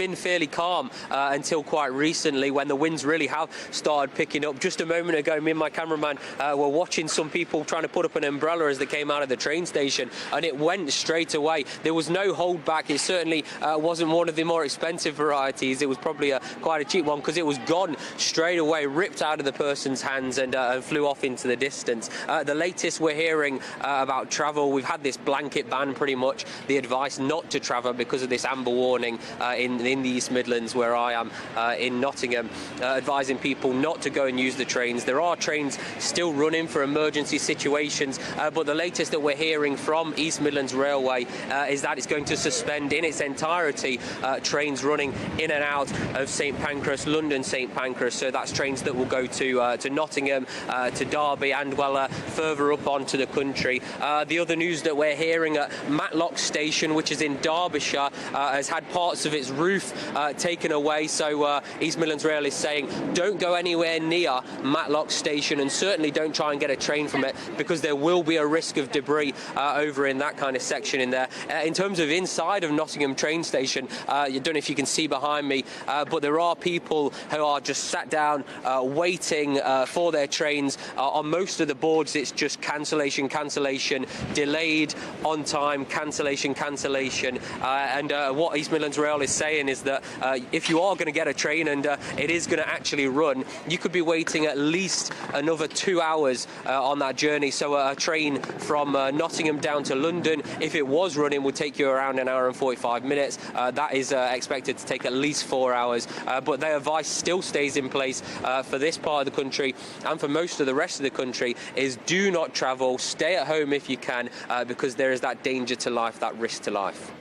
been fairly calm until quite recently, when the winds really have started picking up. Just a moment ago, me and my cameraman were watching some people trying to put up an umbrella as they came out of the train station, and it went straight away. There was no hold back. It certainly wasn't one of the more expensive varieties. It was probably quite a cheap one, because it was gone straight away, ripped out of the person's hands, and flew off into the distance. The latest we're hearing about travel, we've had this blanket ban, pretty much the advice not to travel because of this amber warning in the East Midlands, where I am in Nottingham, advising people not to go and use the trains. There are trains still running for emergency situations, but the latest that we're hearing from East Midlands Railway is that it's going to suspend in its entirety trains running in and out of St Pancras, London St Pancras. So that's trains that will go to Nottingham, to Derby, and further up onto the country. The other news that we're hearing at Matlock Station, which is in Derbyshire, has had parts of its roof taken away. So East Midlands Rail is saying don't go anywhere near Matlock Station, and certainly don't try and get a train from it, because there will be a risk of debris over in that kind of section in there. In terms of inside of Nottingham train station, I don't know if you can see behind me, but there are people who are just sat down waiting for their trains. On most of the boards it's just cancellation, cancellation, delayed, on time, cancellation, cancellation. And what East Midlands Rail is saying is that if you are going to get a train and it is going to actually run, you could be waiting at least another 2 hours on that journey. So a train from Nottingham down to London, if it was running, would take you around an hour and 45 minutes. That is expected to take at least 4 hours. But their advice still stays in place for this part of the country, and for most of the rest of the country, is do not travel, stay at home if you can, because there is that danger to life, that risk to life.